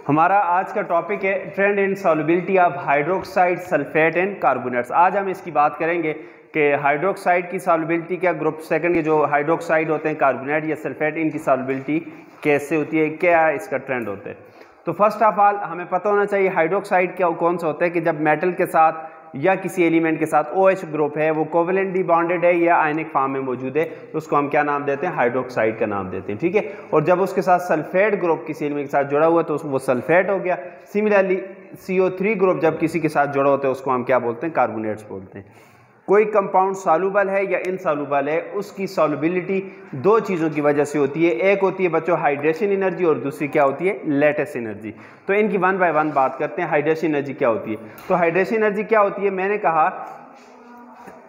हमारा आज का टॉपिक है trend in solubility of hydroxide, sulphate and carbonates. आज हम इसकी बात करेंगे कि हाइड्रोक्साइड की सॉल्युबिलिटी क्या, ग्रुप सेकंड के जो हाइड्रोक्साइड होते हैं, कार्बोनेट या सल्फेट, इनकी सॉल्युबिलिटी कैसे होती है, क्या इसका ट्रेंड होता है। तो फर्स्ट ऑफ ऑल हमें पता होना चाहिए हाइड्रोक्साइड क्या कौन सा होता है कि जब मेटल के साथ या किसी एलिमेंट के साथ OH ग्रुप है, वो कोवेलेंटली बॉन्डेड है या आयनिक फॉर्म में मौजूद है, तो उसको हम क्या नाम देते हैं, हाइड्रोक्साइड का नाम देते हैं। ठीक है। और जब उसके साथ सल्फेट ग्रुप किसी एलिमेंट के साथ जुड़ा हुआ है तो वो सल्फेट हो गया। सिमिलरली CO3 ग्रुप जब किसी के साथ जुड़ा होता है उसको हम क्या बोलते हैं, कार्बोनेट्स बोलते हैं। कोई कंपाउंड सॉल्युबल है या इनसॉल्युबल है, उसकी सॉल्युबिलिटी दो चीज़ों की वजह से होती है। एक होती है बच्चों हाइड्रेशन एनर्जी और दूसरी क्या होती है, लैटिस एनर्जी। तो इनकी वन बाय वन बात करते हैं। हाइड्रेशन एनर्जी क्या होती है, तो हाइड्रेशन एनर्जी क्या होती है, मैंने कहा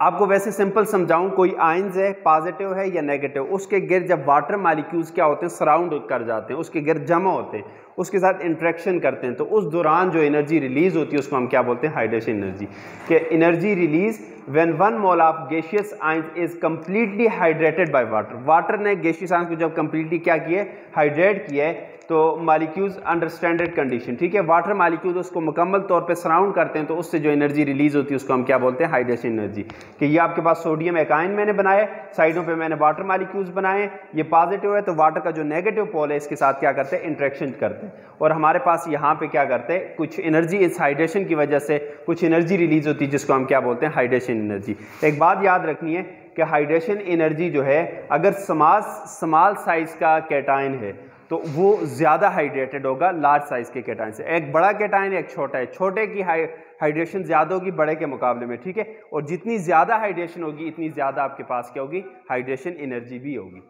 आपको वैसे सिंपल समझाऊं, कोई आयंस है, पॉजिटिव है या नेगेटिव, उसके गिर्द जब वाटर मॉलिक्यूल्स क्या होते हैं, सराउंड कर जाते हैं, उसके गिर्द जमा होते हैं, उसके साथ इंटरेक्शन करते हैं, तो उस दौरान जो एनर्जी रिलीज होती है उसको हम क्या बोलते हैं, हाइड्रेशन एनर्जी। कि energy release when 1 mole of gaseous ions is completely hydrated by water. Water ने गैसियस आयंस को जब कंप्लीटली क्या किया है, हाइड्रेट किया है, तो मॉलिक्यूल्स अंडर स्टैंडर्ड कंडीशन, ठीक है, वाटर मॉलिक्यूल्स उसको मुकम्मल तौर पे सराउंड करते हैं, तो उससे जो एनर्जी रिलीज होती है उसको हम क्या बोलते हैं, हाइड्रेशन एनर्जी। कि ये आपके पास सोडियम एक आयन मैंने बनाया, साइडों पे मैंने वाटर मॉलिक्यूल्स बनाए, ये पॉजिटिव है तो वाटर का जो नेगेटिव पोल है इसके साथ क्या करते हैं, इंटरेक्शन करते हैं, और हमारे पास यहाँ पे क्या करते हैं, कुछ एनर्जी इस हाइड्रेशन की वजह से कुछ एनर्जी रिलीज होती है जिसको हम क्या बोलते हैं, हाइड्रेशन एनर्जी। एक बात याद रखनी है कि हाइड्रेशन एनर्जी जो है, अगर स्मॉल साइज का कैटायन है तो वो ज़्यादा हाइड्रेटेड होगा लार्ज साइज के कैटायन से। एक बड़ा कैटायन एक छोटा है, छोटे की हाइड्रेशन ज़्यादा होगी बड़े के मुकाबले में, ठीक है, और जितनी ज़्यादा हाइड्रेशन होगी इतनी ज़्यादा आपके पास क्या होगी, हाइड्रेशन एनर्जी भी होगी।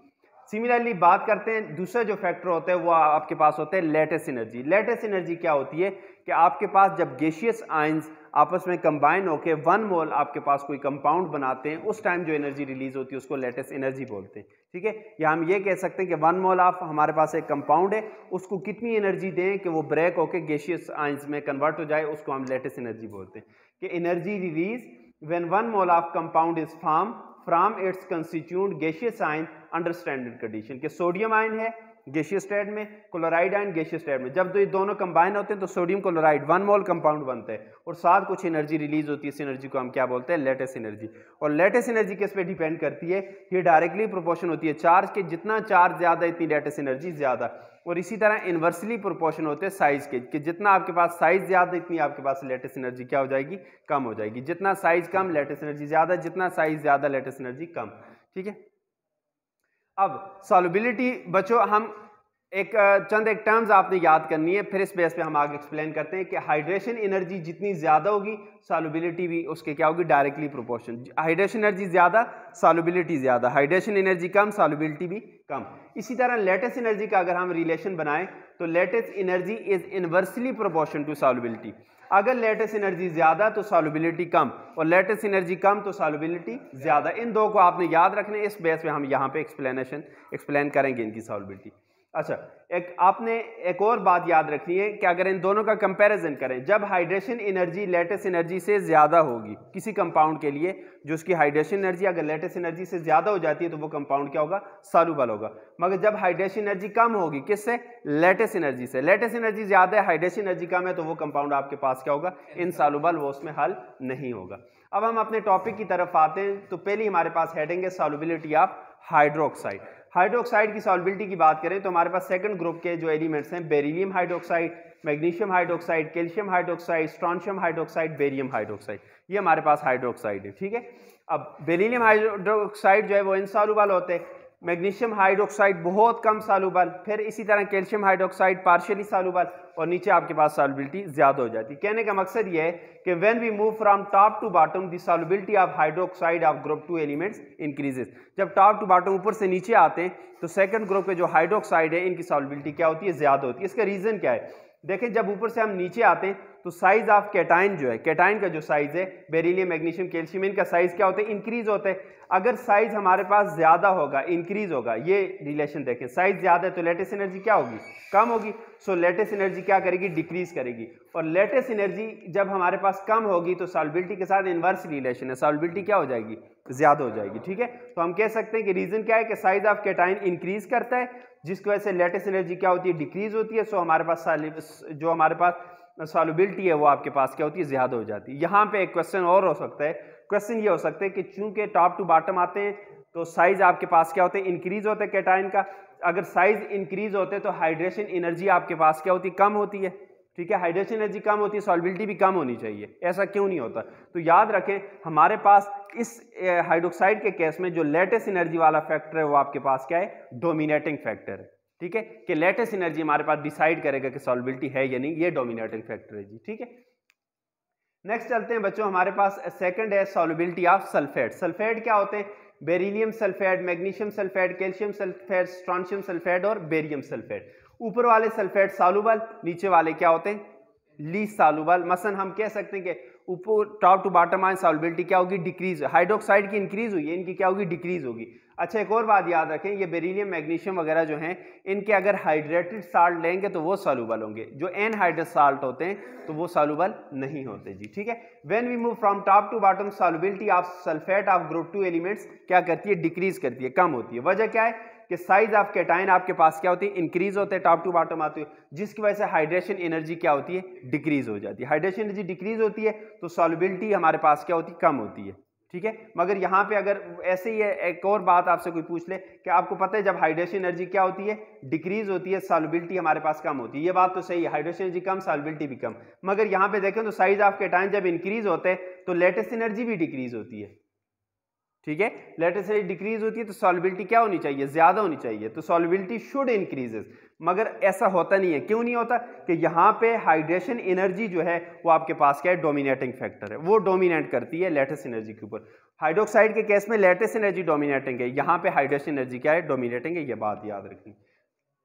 सिमिलरली बात करते हैं, दूसरा जो फैक्टर होता है वो आपके पास होता है लैटिस एनर्जी। लैटिस एनर्जी क्या होती है कि आपके पास जब गैसियस आयंस आपस में कंबाइन होकर 1 मोल आपके पास कोई कंपाउंड बनाते हैं, उस टाइम जो एनर्जी रिलीज होती है उसको लैटिस एनर्जी बोलते हैं। ठीक है, या हम ये कह सकते हैं कि 1 मोल ऑफ हमारे पास एक कंपाउंड है, उसको कितनी एनर्जी दें कि वो ब्रेक होकर गैसियस आयंस में कन्वर्ट हो जाए, उसको हम लैटिस एनर्जी बोलते हैं। कि energy release when 1 mole of compound is form from its constitute gaseous ion under standard condition. के सोडियम आयन है गैसियस स्टेट में, क्लोराइड आयन गैसियस स्टेट में, जब ये दोनों कंबाइन होते हैं तो सोडियम क्लोराइड 1 मोल कंपाउंड बनता है और साथ कुछ एनर्जी रिलीज होती है, इस एनर्जी को हम क्या बोलते हैं, लैटिस एनर्जी। और लैटिस एनर्जी किस पे डिपेंड करती है, ये डायरेक्टली प्रोपोर्शन होती है चार्ज के, जितना चार्ज ज्यादा इतनी लैटिस एनर्जी ज्यादा, और इसी तरह इन्वर्सली प्रोपोर्शन होते हैं साइज के, कि जितना आपके पास साइज ज्यादा इतनी आपके पास लैटिस एनर्जी क्या हो जाएगी, कम हो जाएगी। जितना साइज कम लैटिस एनर्जी ज्यादा, जितना साइज ज्यादा लैटिस एनर्जी कम। ठीक है। अब सॉल्युबिलिटी बच्चों, हम चंद एक टर्म्स आपने याद करनी है, फिर इस बेस पे हम आगे एक्सप्लेन करते हैं कि हाइड्रेशन एनर्जी जितनी ज्यादा होगी सॉल्युबिलिटी भी उसके क्या होगी, डायरेक्टली प्रोपोर्शन। हाइड्रेशन एनर्जी ज्यादा, सॉल्युबिलिटी ज्यादा, हाइड्रेशन एनर्जी कम, सॉल्युबिलिटी भी कम। इसी तरह लैटिस एनर्जी का अगर हम रिलेशन बनाएं तो lattice energy is inversely proportion to solubility. अगर लैटिस एनर्जी ज्यादा तो सॉल्युबिलिटी कम, और लैटिस एनर्जी कम तो सॉल्युबिलिटी ज्यादा। इन दो को आपने याद रखना है, इस बेस पे हम यहाँ पे एक्सप्लेन करेंगे इनकी सॉल्युबिलिटी। अच्छा, आपने एक और बात याद रखनी है कि अगर इन दोनों का कंपैरिजन करें, जब हाइड्रेशन एनर्जी लैटिस एनर्जी से ज्यादा होगी किसी कंपाउंड के लिए, जो उसकी हाइड्रेशन एनर्जी अगर लैटिस एनर्जी से ज्यादा हो जाती है तो वो कंपाउंड क्या होगा, सॉल्युबल होगा। मगर जब हाइड्रेशन एनर्जी कम होगी, किससे, लैटिस एनर्जी से, लैटिस एनर्जी ज्यादा है हाइड्रेशन एनर्जी कम है, तो वो कंपाउंड आपके पास क्या होगा, इनसॉल्युबल, वो उसमें हल नहीं होगा। अब हम अपने टॉपिक की तरफ आते हैं, तो पहले हमारे पास हेडिंग है सॉल्युबिलिटी ऑफ हाइड्रोक्साइड। हाइड्रोक्साइड की सॉल्युबिलिटी की बात करें तो हमारे पास सेकंड ग्रुप के जो एलिमेंट्स हैं, beryllium hydroxide, magnesium hydroxide, calcium hydroxide, strontium hydroxide, barium hydroxide, ये हमारे पास हाइड्रोक्साइड है। ठीक है। अब बेरिलियम हाइड्रोक्साइड जो है वो इनसॉल्युबल होते हैं, मैग्नीशियम हाइड्रोक्साइड बहुत कम सॉल्युबल, फिर इसी तरह कैल्शियम हाइड्रोक्साइड पार्शियली सॉल्युबल, और नीचे आपके पास सॉल्युबिलिटी ज्यादा हो जाती है। कहने का मकसद ये है कि when we move from top to bottom the solubility of hydroxide of group 2 elements increases. जब टॉप टू बॉटम ऊपर से नीचे आते हैं तो सेकंड ग्रुप के जो हाइड्रोक्साइड है इनकी सॉल्युबिलिटी क्या होती है, ज्यादा होती है। इसका रीजन क्या है, देखें, जब ऊपर से हम नीचे आते हैं तो साइज ऑफ कैटाइन जो है, कैटाइन का जो साइज है, बेरिलियम मैग्नीशियम कैल्शियम, इनका साइज क्या होता है, इंक्रीज होता है। अगर साइज हमारे पास ज्यादा होगा, इंक्रीज होगा, ये रिलेशन देखें, साइज ज्यादा है तो लैटिस एनर्जी क्या होगी, कम होगी। सो लैटिस एनर्जी क्या करेगी, डिक्रीज करेगी, और लैटिस एनर्जी जब हमारे पास कम होगी तो सॉल्युबिलिटी के साथ इनवर्स रिलेशन है, सॉल्युबिलिटी क्या हो जाएगी, ज्यादा हो जाएगी। ठीक है, तो हम कह सकते हैं कि रीजन क्या है कि साइज ऑफ कैटाइन इंक्रीज करता है, जिसकी वजह से लेटेस्ट एनर्जी क्या होती है, डिक्रीज होती है। सो हमारे पास सॉल्युबिलिटी है वो आपके पास क्या होती है, ज़्यादा हो जाती है। यहाँ पे एक क्वेश्चन और हो सकता है, क्वेश्चन ये हो सकता है कि चूंकि टॉप टू बॉटम आते हैं तो साइज आपके पास क्या होते हैं, इंक्रीज होते हैं कैटायन का। अगर साइज इंक्रीज होते हैं तो हाइड्रेशन एनर्जी आपके पास क्या होती है, कम होती है। ठीक है, हाइड्रेशन एनर्जी कम होती है, सॉल्युबिलिटी भी कम होनी चाहिए। ऐसा क्यों नहीं होता? तो याद रखें हमारे पास इस हाइड्रोक्साइड के केस में जो लेटेस्ट एनर्जी वाला फैक्टर है वो आपके पास क्या है, डोमिनेटिंग फैक्टर है। ठीक है, कि लेटेस्ट एनर्जी हमारे पास डिसाइड करेगा कि सॉल्युबिलिटी है या नहीं, ये डोमिनेटिंग फैक्टर है जी। ठीक है, नेक्स्ट चलते हैं बच्चों, हमारे पास सेकंड है सॉल्युबिलिटी ऑफ सल्फेट। सल्फेट क्या होते हैं, beryllium sulphate, magnesium sulphate, calcium sulphate, strontium sulphate और बेरियम सल्फेट। ऊपर वाले सल्फेट सॉल्युबल, नीचे वाले क्या होते हैं, लीस्ट सॉल्युबल। मसलन हम कह सकते हैं कि ऊपर टॉप टू बॉटम आए सॉल्युबिलिटी क्या होगी, डिक्रीज। हाइड्रोक्साइड की इंक्रीज हुई है, इनकी क्या होगी, डिक्रीज होगी। अच्छा, एक और बात याद रखें, ये बेरिलियम मैग्नीशियम वगैरह जो हैं, इनके अगर हाइड्रेटेड साल्ट लेंगे तो वो सॉल्युबल होंगे। जो एनहाइड्रस साल्ट होते हैं तो वो सॉल्युबल नहीं होते जी। ठीक है, when we move from top to bottom solubility of sulphate of group 2 elements क्या करती है, डिक्रीज करती है, कम होती है। वजह क्या है कि साइज ऑफ कैटायन आपके पास क्या होती है, इंक्रीज होते हैं, टॉप टू बॉटम आती है, जिसकी वजह से हाइड्रेशन एनर्जी क्या होती है, डिक्रीज हो जाती है। हाइड्रेशन एनर्जी डिक्रीज होती है तो सॉल्युबिलिटी हमारे पास क्या होती है, कम होती है। ठीक है, मगर यहाँ पे अगर ऐसे ही है, एक और बात आपसे कोई पूछ ले कि आपको पता है जब हाइड्रेशन एनर्जी क्या होती है, डिक्रीज होती है, सॉल्युबिलिटी हमारे पास कम होती है। ये बात तो सही है, हाइड्रेशन एनर्जी कम, सॉल्युबिलिटी भी कम। मगर यहाँ पे देखें तो साइज ऑफ कैटायन जब इंक्रीज होते हैं तो लेटेस्ट एनर्जी भी डिक्रीज होती है। ठीक है, लेटेस्ट एनर्जी डिक्रीज होती है तो सॉल्युबिलिटी क्या होनी चाहिए, ज्यादा होनी चाहिए। तो सॉल्युबिलिटी शुड इंक्रीजेस, मगर ऐसा होता नहीं है। क्यों नहीं होता? कि यहाँ पे हाइड्रेशन एनर्जी जो है वो आपके पास क्या है, डोमिनेटिंग फैक्टर है, वो डोमिनेट करती है लेटेस्ट एनर्जी के ऊपर। हाइड्रोक्साइड के केस में लेटेस्ट एनर्जी डोमिनेटिंग है, यहाँ पे हाइड्रेशन एनर्जी क्या है, डोमिनेटिंग है। ये बात याद रखनी।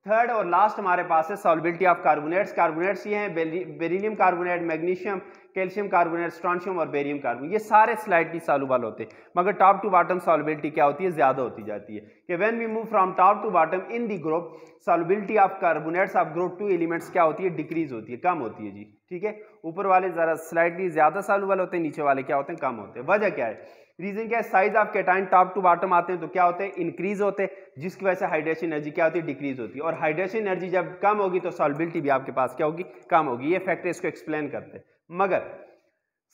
थर्ड और लास्ट हमारे पास है सॉल्युबिलिटी ऑफ कार्बोनेट्स। कार्बोनेट्स ये हैं beryllium carbonate, magnesium, calcium carbonate, strontium और बेरियम कार्बोनेट। ये सारे स्लाइटली सॉल्युबल होते हैं, मगर टॉप टू बॉटम सॉल्युबिलिटी क्या होती है, ज्यादा होती जाती है। कि when we move from top to bottom in the group solubility of carbonates of group 2 elements क्या होती है, डिक्रीज होती है, कम होती है जी। ठीक है, ऊपर वाले जरा स्लाइटली ज्यादा सॉल्युबल होते हैं, नीचे वाले क्या होते हैं, कम होते हैं। वजह क्या है, रीजन क्या है, size of cation top to bottom आते हैं तो क्या होते हैं, इंक्रीज होते हैं, जिसकी वजह से हाइड्रेशन एनर्जी क्या होती है, डिक्रीज होती है। और हाइड्रेशन एनर्जी जब कम होगी तो सॉल्युबिलिटी भी आपके पास क्या होगी, कम होगी। ये फैक्टर इसको एक्सप्लेन करते हैं। मगर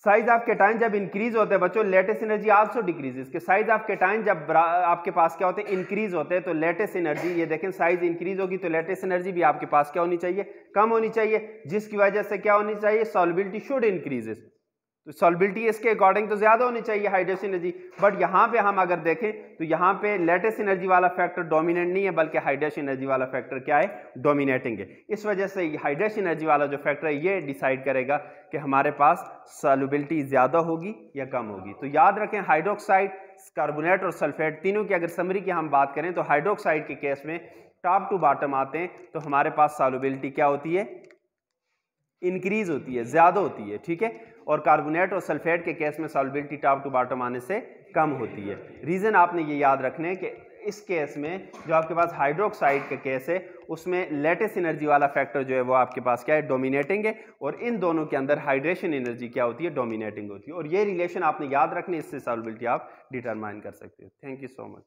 साइज ऑफ कैटायन जब इंक्रीज होते हैं बच्चों, लेटेस्ट एनर्जी आल्सो डिक्रीजेस। के साइज ऑफ कैटायन जब आपके पास क्या होते हैं, इंक्रीज होते हैं, तो लेटेस्ट एनर्जी, ये देखें साइज इंक्रीज होगी तो लेटेस्ट एनर्जी भी आपके पास क्या होनी चाहिए, कम होनी चाहिए, जिसकी वजह से क्या होनी चाहिए, सॉल्युबिलिटी शुड इंक्रीजेस। तो सॉल्युबिलिटी इसके अकॉर्डिंग तो ज्यादा होनी चाहिए हाइड्रेशन एनर्जी, बट यहाँ पे हम अगर देखें तो यहाँ पे लेटेस्ट एनर्जी वाला फैक्टर डोमिनेट नहीं है, बल्कि हाइड्रेशन एनर्जी वाला फैक्टर क्या है, डोमिनेटिंग है। इस वजह से हाइड्रेशन एनर्जी वाला जो फैक्टर है ये डिसाइड करेगा कि हमारे पास सॉल्युबिलिटी ज्यादा होगी या कम होगी। तो याद रखें, हाइड्रोक्साइड, कार्बोनेट और सल्फेट तीनों की अगर समरी की हम बात करें तो हाइड्रोक्साइड के केस में टॉप टू बॉटम आते हैं तो हमारे पास सॉल्युबिलिटी क्या होती है, इंक्रीज होती है, ज्यादा होती है। ठीक है, और कार्बोनेट और सल्फेट के केस में सॉल्युबिलिटी टॉप टू बॉटम आने से कम होती है। रीजन आपने ये याद रखने कि इस केस में जो आपके पास हाइड्रोक्साइड का केस है उसमें लेटेस्ट एनर्जी वाला फैक्टर जो है वो आपके पास क्या है, डोमिनेटिंग है, और इन दोनों के अंदर हाइड्रेशन एनर्जी क्या होती है, डोमिनेटिंग होती है। और ये रिलेशन आपने याद रखने, इससे सॉल्युबिलिटी आप डिटरमाइन कर सकते हो। Thank you so much.